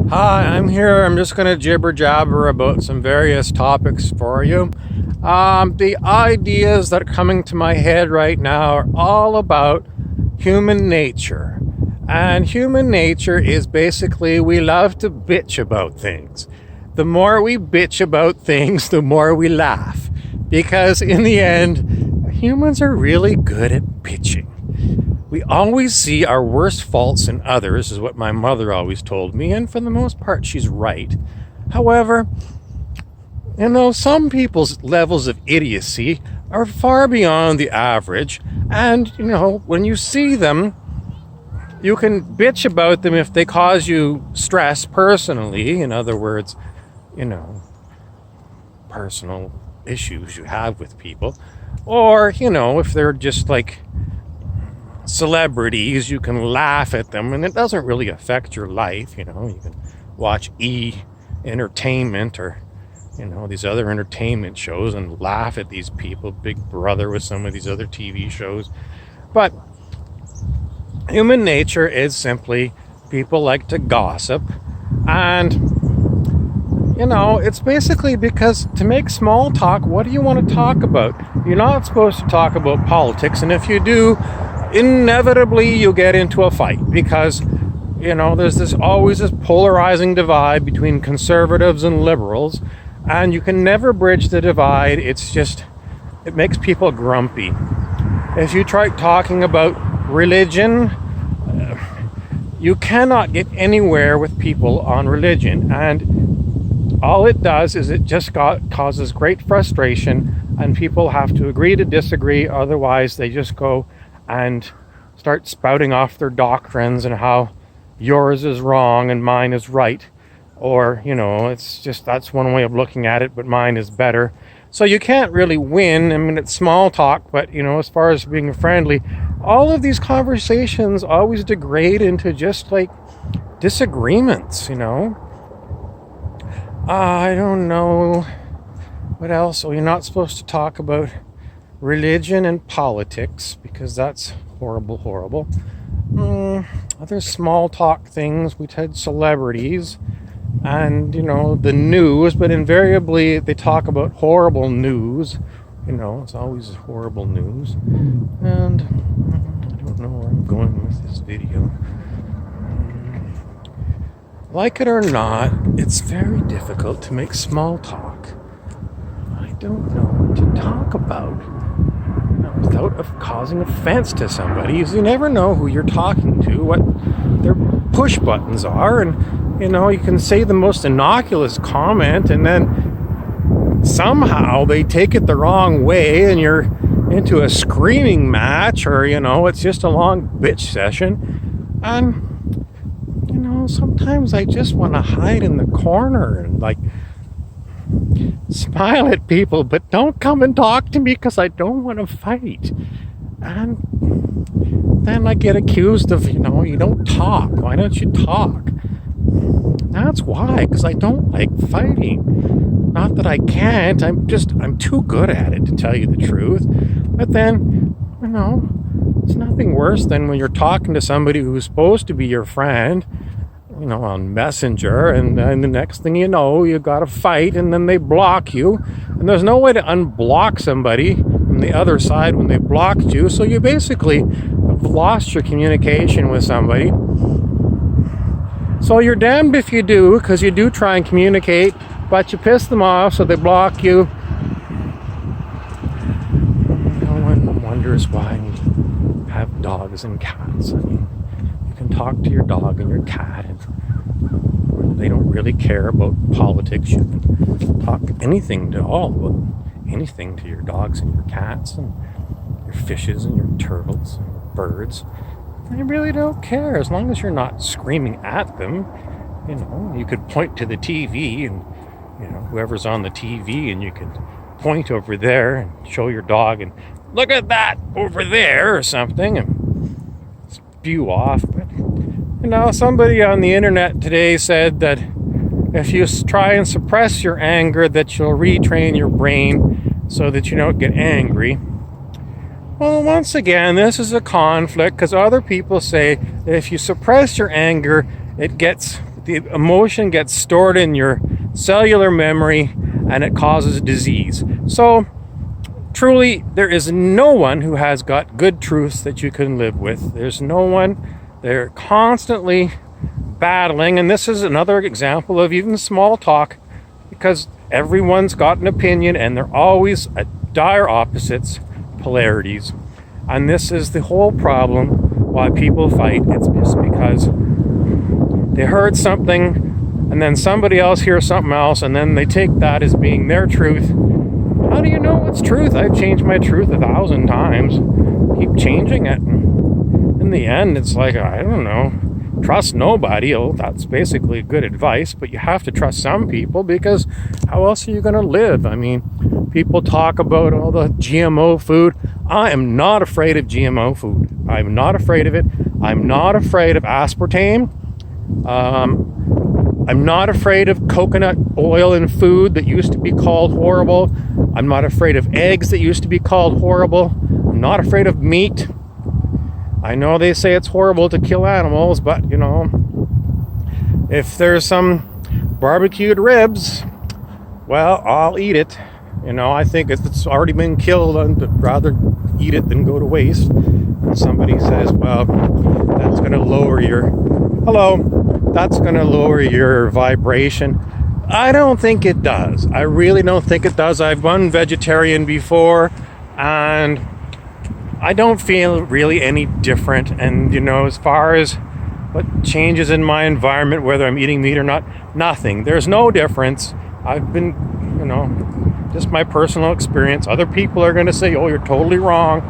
Hi, I'm here. I'm just going to jibber jabber about some various topics for you. The ideas that are coming to my head right now are all about human nature. And human nature is basically we love to bitch about things. The more we bitch about things, the more we laugh. Because in the end, humans are really good at bitching. We always see our worst faults in others, is what my mother always told me, and for the most part, she's right. However, some people's levels of idiocy are far beyond the average, and, when you see them, you can bitch about them if they cause you stress personally. In other words, personal issues you have with people. Or, if they're just like celebrities, you can laugh at them and it doesn't really affect your life. You can watch entertainment or these other entertainment shows and laugh at these people, Big Brother with some of these other TV shows. But human nature is simply people like to gossip, and it's basically because to make small talk, what do you want to talk about? You're not supposed to talk about politics, and if you do, inevitably you get into a fight because there's always this polarizing divide between conservatives and liberals, and you can never bridge the divide. It makes people grumpy. If you try talking about religion, you cannot get anywhere with people on religion, and all it does is it just causes great frustration, and people have to agree to disagree. Otherwise they just go and start spouting off their doctrines and how yours is wrong and mine is right. Or, that's one way of looking at it, but mine is better. So you can't really win. I mean, it's small talk, but, as far as being friendly, all of these conversations always degrade into just like disagreements, I don't know what else. Well, you're not supposed to talk about religion and politics because that's horrible. Other small talk things, we had celebrities and the news, but invariably they talk about horrible news. It's always horrible news. And I don't know where I'm going with this video. Like it or not, it's very difficult to make small talk. I don't know what to talk about without causing offense to somebody. You never know who you're talking to, what their push buttons are, and you can say the most innocuous comment and then somehow they take it the wrong way and you're into a screaming match, or it's just a long bitch session. And sometimes I just want to hide in the corner and smile at people, but don't come and talk to me because I don't want to fight. And then I get accused of, you don't talk. Why don't you talk? That's why, because I don't like fighting. Not that I can't, I'm too good at it, to tell you the truth. But then, it's nothing worse than when you're talking to somebody who's supposed to be your friend, on Messenger, and then the next thing you know, you got a fight, and then they block you, and there's no way to unblock somebody from the other side when they blocked you, so you basically have lost your communication with somebody. So you're damned if you do, because you do try and communicate, but you piss them off, so they block you. No one wonders why we have dogs and cats. I mean, you can talk to your dog and your cat, and they don't really care about politics. You can talk anything to your dogs and your cats and your fishes and your turtles and your birds. They really don't care as long as you're not screaming at them. You could point to the TV and whoever's on the TV, and you can point over there and show your dog and look at that over there or something and spew off. But somebody on the internet today said that if you try and suppress your anger, that you'll retrain your brain so that you don't get angry. Well, once again, this is a conflict because other people say that if you suppress your anger, it gets the emotion gets stored in your cellular memory and it causes disease. So truly, there is no one who has got good truths that you can live with. There's no one. They're constantly battling, and this is another example of even small talk, because everyone's got an opinion and they're always at dire opposites, polarities. And this is the whole problem why people fight. It's just because they heard something and then somebody else hears something else, and then they take that as being their truth. How do you know what's truth? I've changed my truth 1,000 times. Keep changing it. In the end, it's like, I don't know, trust nobody. Oh, that's basically good advice, but you have to trust some people, because how else are you going to live? I mean, people talk about all the GMO food. I am not afraid of GMO food. I'm not afraid of it. I'm not afraid of aspartame. I'm not afraid of coconut oil in food that used to be called horrible. I'm not afraid of eggs that used to be called horrible. I'm not afraid of meat. I know they say it's horrible to kill animals, but, you know, if there's some barbecued ribs, well, I'll eat it. You know, I think if it's already been killed, I'd rather eat it than go to waste. And somebody says, well, that's going to lower your... That's going to lower your vibration. I don't think it does. I really don't think it does. I've been vegetarian before, and I don't feel really any different. And, you know, as far as what changes in my environment, whether I'm eating meat or not, nothing. There's no difference. I've been, you know, just my personal experience. Other people are going to say, oh, you're totally wrong.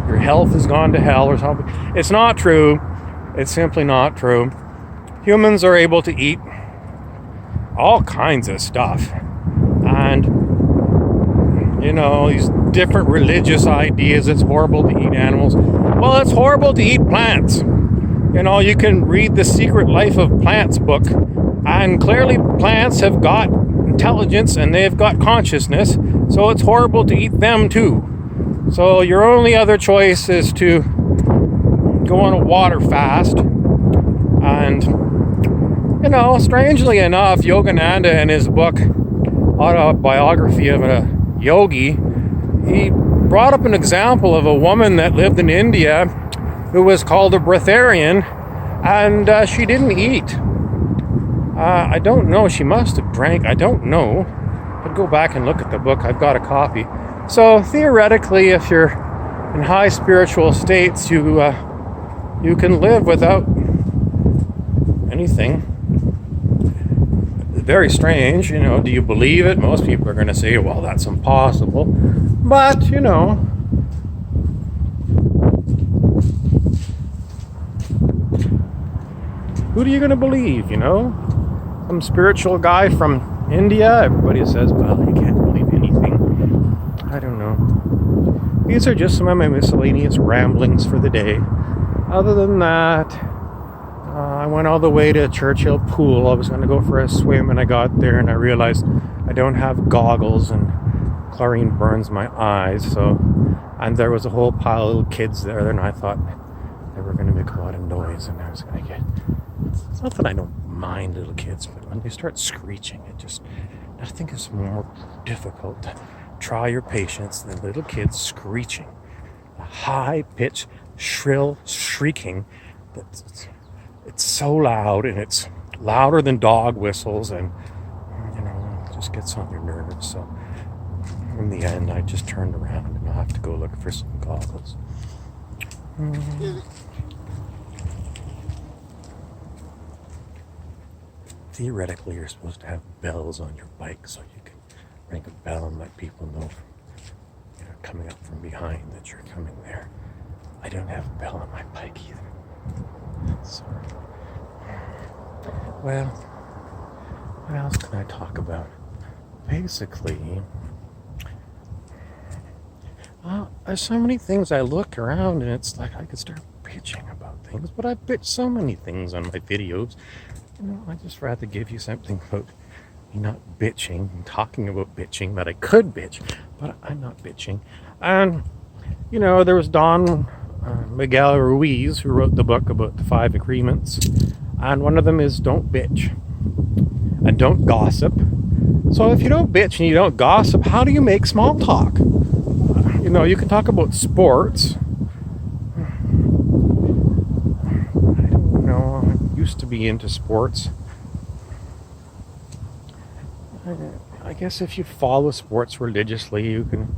Your health has gone to hell or something. It's not true. It's simply not true. Humans are able to eat all kinds of stuff. And, you know, these different religious ideas, it's horrible to eat animals. Well, it's horrible to eat plants. You know, you can read The Secret Life of Plants book, and clearly plants have got intelligence and they've got consciousness, so it's horrible to eat them too. So your only other choice is to go on a water fast. And, you know, strangely enough, Yogananda, in his book, Autobiography of a Yogi, he brought up an example of a woman that lived in India who was called a breatharian, and she didn't eat. I don't know, she must have drank, I don't know. I'd go back and look at the book, I've got a copy. So theoretically, if you're in high spiritual states, you can live without anything. Very strange, you know. Do you believe it? Most people are going to say, well, that's impossible. But, you know, who are you going to believe, you know? Some spiritual guy from India? Everybody says, well, you can't believe anything. I don't know. These are just some of my miscellaneous ramblings for the day. Other than that, I went all the way to Churchill Pool. I was going to go for a swim, and I got there and I realized I don't have goggles and chlorine burns my eyes. So, and there was a whole pile of little kids there, and I thought they were going to make a lot of noise, and I was going to get... It's not that I don't mind little kids, but when they start screeching, nothing is more difficult to try your patience than little kids screeching. A high-pitched, shrill shrieking that's... It's so loud, and it's louder than dog whistles, and, you know, it just gets on your nerves. So in the end, I just turned around, and I'll have to go look for some goggles. Theoretically, you're supposed to have bells on your bike so you can ring a bell and let people know from, you know, coming up from behind that you're coming there. I don't have a bell on my bike either. Sorry. Well, what else can I talk about? Basically, there's so many things I look around and it's like I could start bitching about things, but I bitch so many things on my videos. You know, I just rather give you something about me not bitching and talking about bitching that I could bitch, but I'm not bitching. And, you know, there was Don Miguel Ruiz, who wrote the book about the 5 agreements, and one of them is don't bitch. and don't gossip. So if you don't bitch and you don't gossip, how do you make small talk? You can talk about sports. I don't know. I used to be into sports. I guess if you follow sports religiously, you can,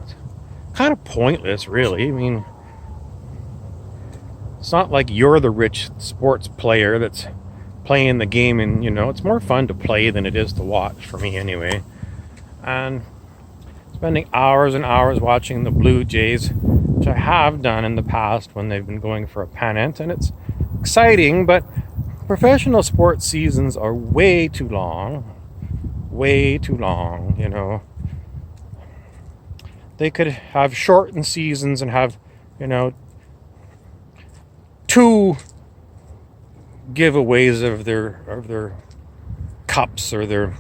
it's kind of pointless, really. I mean, it's not like you're the rich sports player that's playing the game, and it's more fun to play than it is to watch, for me anyway. And spending hours and hours watching the Blue Jays, which I have done in the past when they've been going for a pennant, and it's exciting, but professional sports seasons are way too long. They could have shortened seasons and have, 2 giveaways of their cups or their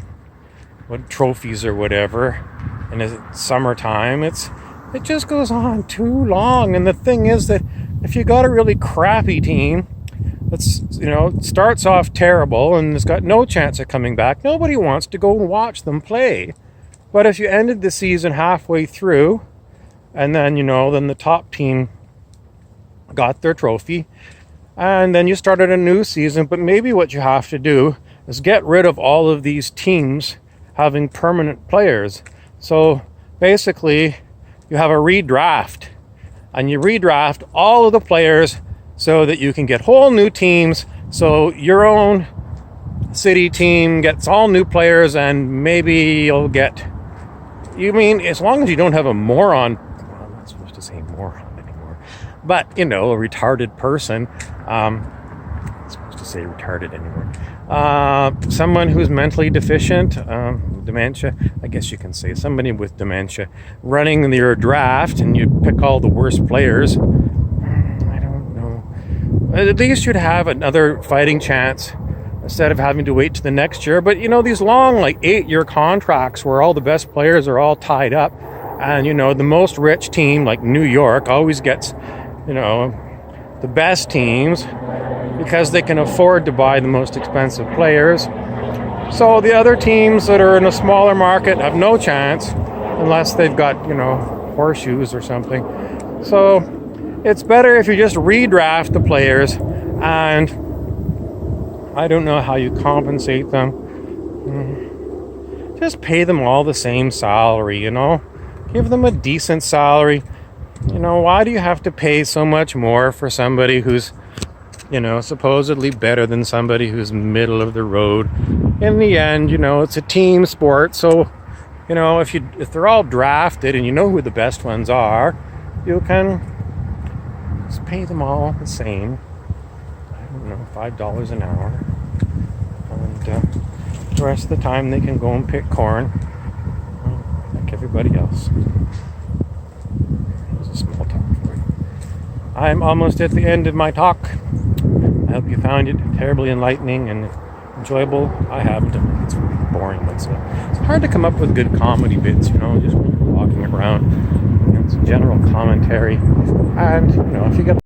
trophies or whatever in the summertime. It just goes on too long. And the thing is that if you got a really crappy team that's starts off terrible and has got no chance of coming back, nobody wants to go and watch them play. But if you ended the season halfway through, and then then the top team got their trophy, and then you started a new season, but maybe what you have to do is get rid of all of these teams having permanent players. So basically, you have a redraft, and you redraft all of the players so that you can get whole new teams. So your own city team gets all new players, and maybe you'll get, as long as you don't have a moron, I'm not supposed to say moron anymore, but a retarded person, I'm supposed to say retarded anymore, someone who's mentally deficient, dementia, I guess you can say, somebody with dementia running your draft, and you pick all the worst players. I don't know. At least you'd have another fighting chance instead of having to wait to the next year. But these long 8-year contracts where all the best players are all tied up, and the most rich team like New York always gets the best teams because they can afford to buy the most expensive players. So the other teams that are in a smaller market have no chance unless they've got horseshoes or something. So it's better if you just redraft the players, and I don't know how you compensate them. Just pay them all the same salary, Give them a decent salary. Why do you have to pay so much more for somebody who's, supposedly better than somebody who's middle of the road? In the end, it's a team sport. So, if they're all drafted and you know who the best ones are, you can just pay them all the same. $5 an hour, and the rest of the time they can go and pick corn like everybody else. There's a small talk for you. I'm almost at the end of my talk. I hope you found it terribly enlightening and enjoyable. I haven't. It's really boring. It's hard to come up with good comedy bits, just when you're walking around. It's general commentary, and if you get